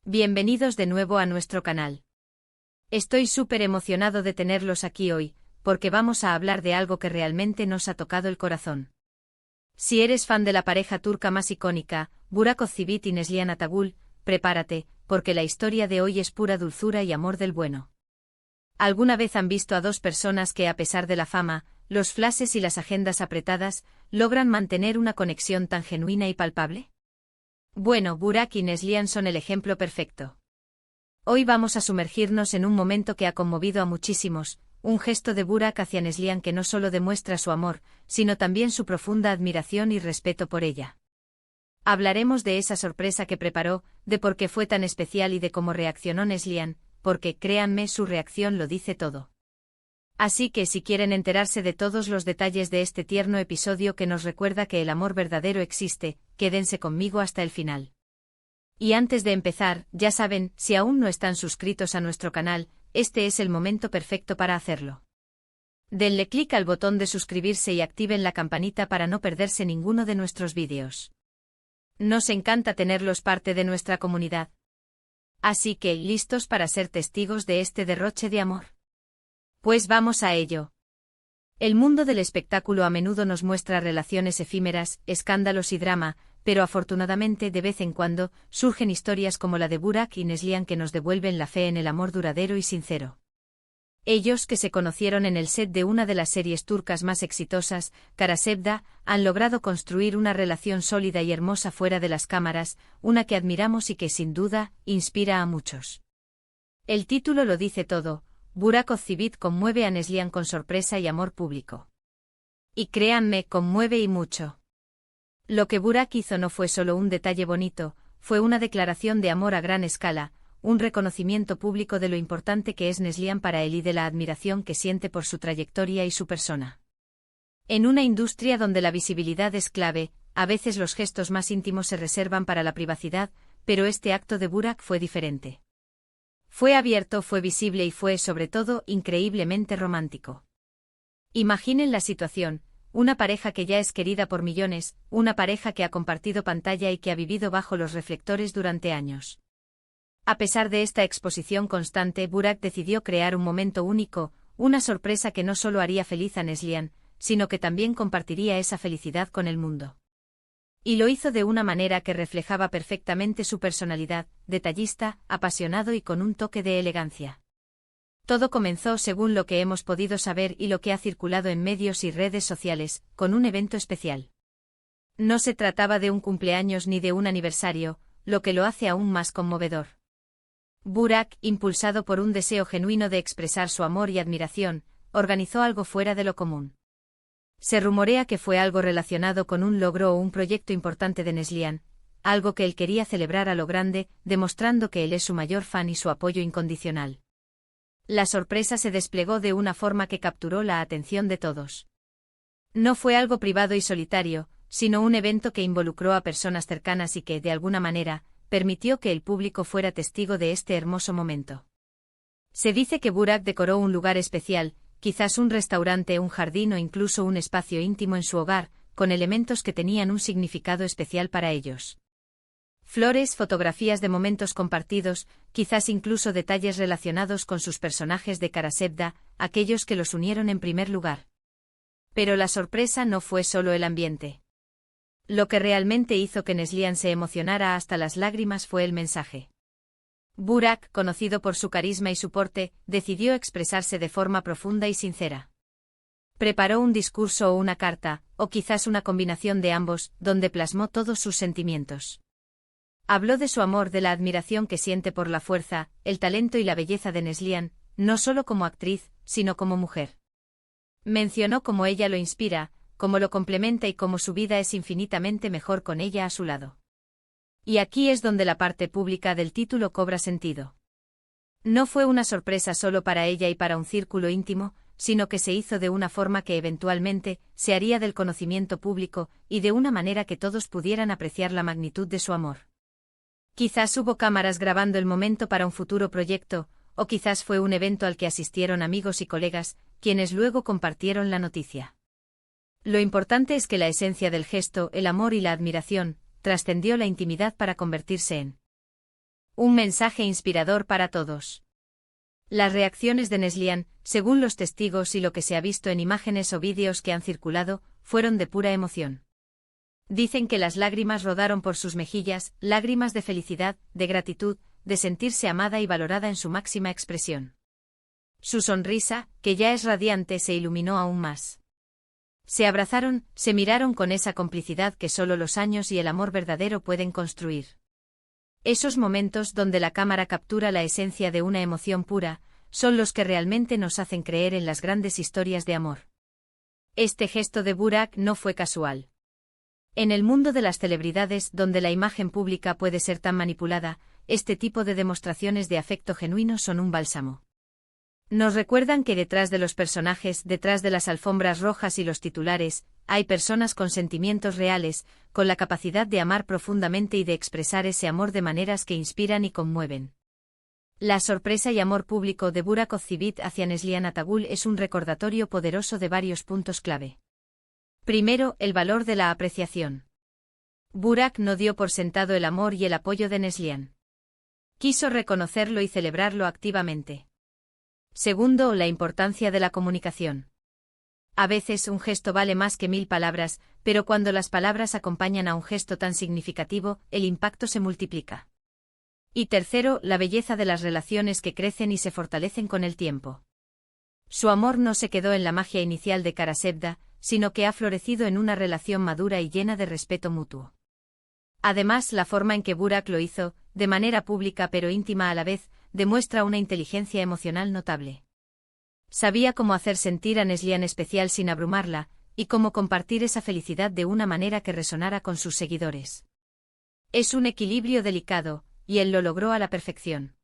Bienvenidos de nuevo a nuestro canal. Estoy súper emocionado de tenerlos aquí hoy, porque vamos a hablar de algo que realmente nos ha tocado el corazón. Si eres fan de la pareja turca más icónica, Burak Özçivit y Neslihan Atagül, prepárate, porque la historia de hoy es pura dulzura y amor del bueno. ¿Alguna vez han visto a dos personas que, a pesar de la fama, los flashes y las agendas apretadas, logran mantener una conexión tan genuina y palpable? Bueno, Burak y Neslihan son el ejemplo perfecto. Hoy vamos a sumergirnos en un momento que ha conmovido a muchísimos, un gesto de Burak hacia Neslihan que no solo demuestra su amor, sino también su profunda admiración y respeto por ella. Hablaremos de esa sorpresa que preparó, de por qué fue tan especial y de cómo reaccionó Neslihan, porque, créanme, su reacción lo dice todo. Así que si quieren enterarse de todos los detalles de este tierno episodio que nos recuerda que el amor verdadero existe, quédense conmigo hasta el final. Y antes de empezar, ya saben, si aún no están suscritos a nuestro canal, este es el momento perfecto para hacerlo. Denle clic al botón de suscribirse y activen la campanita para no perderse ninguno de nuestros vídeos. Nos encanta tenerlos parte de nuestra comunidad. Así que, ¿listos para ser testigos de este derroche de amor? Pues vamos a ello. El mundo del espectáculo a menudo nos muestra relaciones efímeras, escándalos y drama, pero afortunadamente de vez en cuando surgen historias como la de Burak y Neslihan que nos devuelven la fe en el amor duradero y sincero. Ellos, que se conocieron en el set de una de las series turcas más exitosas, Kara Sevda, han logrado construir una relación sólida y hermosa fuera de las cámaras, una que admiramos y que sin duda inspira a muchos. El título lo dice todo. Burak Özçivit conmueve a Neslihan con sorpresa y amor público. Y créanme, conmueve y mucho. Lo que Burak hizo no fue solo un detalle bonito, fue una declaración de amor a gran escala, un reconocimiento público de lo importante que es Neslihan para él y de la admiración que siente por su trayectoria y su persona. En una industria donde la visibilidad es clave, a veces los gestos más íntimos se reservan para la privacidad, pero este acto de Burak fue diferente. Fue abierto, fue visible y fue, sobre todo, increíblemente romántico. Imaginen la situación, una pareja que ya es querida por millones, una pareja que ha compartido pantalla y que ha vivido bajo los reflectores durante años. A pesar de esta exposición constante, Burak decidió crear un momento único, una sorpresa que no solo haría feliz a Neslihan, sino que también compartiría esa felicidad con el mundo. Y lo hizo de una manera que reflejaba perfectamente su personalidad, detallista, apasionado y con un toque de elegancia. Todo comenzó, según lo que hemos podido saber y lo que ha circulado en medios y redes sociales, con un evento especial. No se trataba de un cumpleaños ni de un aniversario, lo que lo hace aún más conmovedor. Burak, impulsado por un deseo genuino de expresar su amor y admiración, organizó algo fuera de lo común. Se rumorea que fue algo relacionado con un logro o un proyecto importante de Neslihan, algo que él quería celebrar a lo grande, demostrando que él es su mayor fan y su apoyo incondicional. La sorpresa se desplegó de una forma que capturó la atención de todos. No fue algo privado y solitario, sino un evento que involucró a personas cercanas y que, de alguna manera, permitió que el público fuera testigo de este hermoso momento. Se dice que Burak decoró un lugar especial, quizás un restaurante, un jardín o incluso un espacio íntimo en su hogar, con elementos que tenían un significado especial para ellos. Flores, fotografías de momentos compartidos, quizás incluso detalles relacionados con sus personajes de Kara Sevda, aquellos que los unieron en primer lugar. Pero la sorpresa no fue solo el ambiente. Lo que realmente hizo que Neslihan se emocionara hasta las lágrimas fue el mensaje. Burak, conocido por su carisma y su porte, decidió expresarse de forma profunda y sincera. Preparó un discurso o una carta, o quizás una combinación de ambos, donde plasmó todos sus sentimientos. Habló de su amor, de la admiración que siente por la fuerza, el talento y la belleza de Neslihan, no solo como actriz, sino como mujer. Mencionó cómo ella lo inspira, cómo lo complementa y cómo su vida es infinitamente mejor con ella a su lado. Y aquí es donde la parte pública del título cobra sentido. No fue una sorpresa solo para ella y para un círculo íntimo, sino que se hizo de una forma que eventualmente se haría del conocimiento público y de una manera que todos pudieran apreciar la magnitud de su amor. Quizás hubo cámaras grabando el momento para un futuro proyecto, o quizás fue un evento al que asistieron amigos y colegas, quienes luego compartieron la noticia. Lo importante es que la esencia del gesto, el amor y la admiración, trascendió la intimidad para convertirse en Un mensaje inspirador para todos. Las reacciones de Neslihan, según los testigos y lo que se ha visto en imágenes o vídeos que han circulado, fueron de pura emoción. Dicen que las lágrimas rodaron por sus mejillas, lágrimas de felicidad, de gratitud, de sentirse amada y valorada en su máxima expresión. Su sonrisa, que ya es radiante, se iluminó aún más. Se abrazaron, se miraron con esa complicidad que solo los años y el amor verdadero pueden construir. Esos momentos donde la cámara captura la esencia de una emoción pura, son los que realmente nos hacen creer en las grandes historias de amor. Este gesto de Burak no fue casual. En el mundo de las celebridades, donde la imagen pública puede ser tan manipulada, este tipo de demostraciones de afecto genuino son un bálsamo. Nos recuerdan que detrás de los personajes, detrás de las alfombras rojas y los titulares, hay personas con sentimientos reales, con la capacidad de amar profundamente y de expresar ese amor de maneras que inspiran y conmueven. La sorpresa y amor público de Burak Ozceğit hacia Neslihan Atagül es un recordatorio poderoso de varios puntos clave. Primero, el valor de la apreciación. Burak no dio por sentado el amor y el apoyo de Neslihan. Quiso reconocerlo y celebrarlo activamente. Segundo, la importancia de la comunicación. A veces un gesto vale más que 1000 palabras, pero cuando las palabras acompañan a un gesto tan significativo, el impacto se multiplica. Y tercero, la belleza de las relaciones que crecen y se fortalecen con el tiempo. Su amor no se quedó en la magia inicial de Karasevda, sino que ha florecido en una relación madura y llena de respeto mutuo. Además, la forma en que Burak lo hizo, de manera pública pero íntima a la vez, demuestra una inteligencia emocional notable. Sabía cómo hacer sentir a Neslihan especial sin abrumarla, y cómo compartir esa felicidad de una manera que resonara con sus seguidores. Es un equilibrio delicado, y él lo logró a la perfección.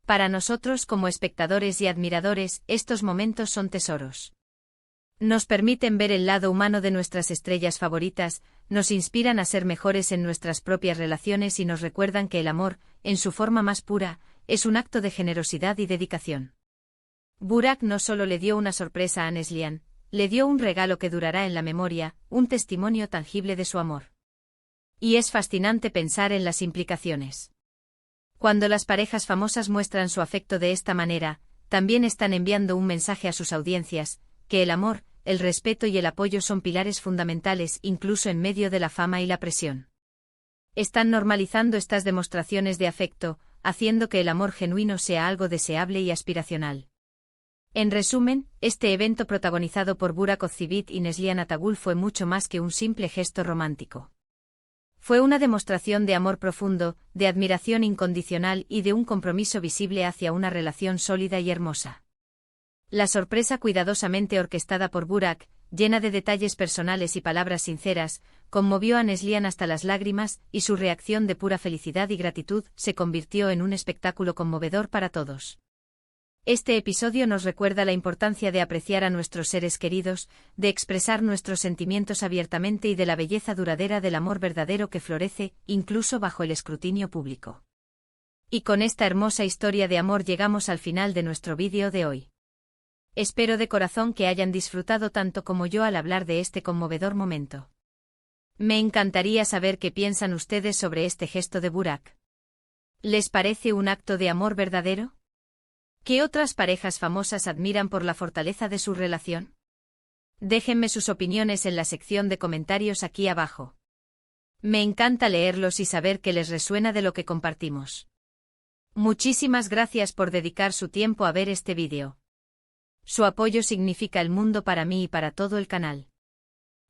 Para nosotros como espectadores y admiradores, estos momentos son tesoros. Nos permiten ver el lado humano de nuestras estrellas favoritas, nos inspiran a ser mejores en nuestras propias relaciones y nos recuerdan que el amor, en su forma más pura, es un acto de generosidad y dedicación. Burak no solo le dio una sorpresa a Neslihan, le dio un regalo que durará en la memoria, un testimonio tangible de su amor. Y es fascinante pensar en las implicaciones. Cuando las parejas famosas muestran su afecto de esta manera, también están enviando un mensaje a sus audiencias, que el amor, el respeto y el apoyo son pilares fundamentales incluso en medio de la fama y la presión. Están normalizando estas demostraciones de afecto, haciendo que el amor genuino sea algo deseable y aspiracional. En resumen, este evento protagonizado por Burak Ozceğit y Neslihan Atagül fue mucho más que un simple gesto romántico. Fue una demostración de amor profundo, de admiración incondicional y de un compromiso visible hacia una relación sólida y hermosa. La sorpresa cuidadosamente orquestada por Burak, llena de detalles personales y palabras sinceras, conmovió a Neslihan hasta las lágrimas, y su reacción de pura felicidad y gratitud se convirtió en un espectáculo conmovedor para todos. Este episodio nos recuerda la importancia de apreciar a nuestros seres queridos, de expresar nuestros sentimientos abiertamente y de la belleza duradera del amor verdadero que florece, incluso bajo el escrutinio público. Y con esta hermosa historia de amor llegamos al final de nuestro vídeo de hoy. Espero de corazón que hayan disfrutado tanto como yo al hablar de este conmovedor momento. Me encantaría saber qué piensan ustedes sobre este gesto de Burak. ¿Les parece un acto de amor verdadero? ¿Qué otras parejas famosas admiran por la fortaleza de su relación? Déjenme sus opiniones en la sección de comentarios aquí abajo. Me encanta leerlos y saber qué les resuena de lo que compartimos. Muchísimas gracias por dedicar su tiempo a ver este vídeo. Su apoyo significa el mundo para mí y para todo el canal.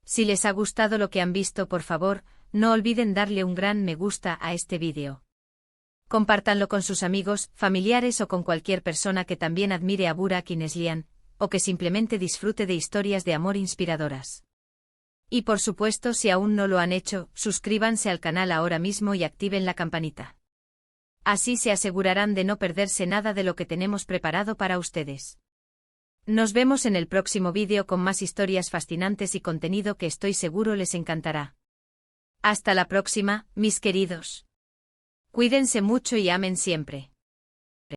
Si les ha gustado lo que han visto, por favor, no olviden darle un gran me gusta a este vídeo. Compártanlo con sus amigos, familiares o con cualquier persona que también admire a Burak y Neslihan, o que simplemente disfrute de historias de amor inspiradoras. Y por supuesto, si aún no lo han hecho, suscríbanse al canal ahora mismo y activen la campanita. Así se asegurarán de no perderse nada de lo que tenemos preparado para ustedes. Nos vemos en el próximo vídeo con más historias fascinantes y contenido que estoy seguro les encantará. Hasta la próxima, mis queridos. Cuídense mucho y amen siempre.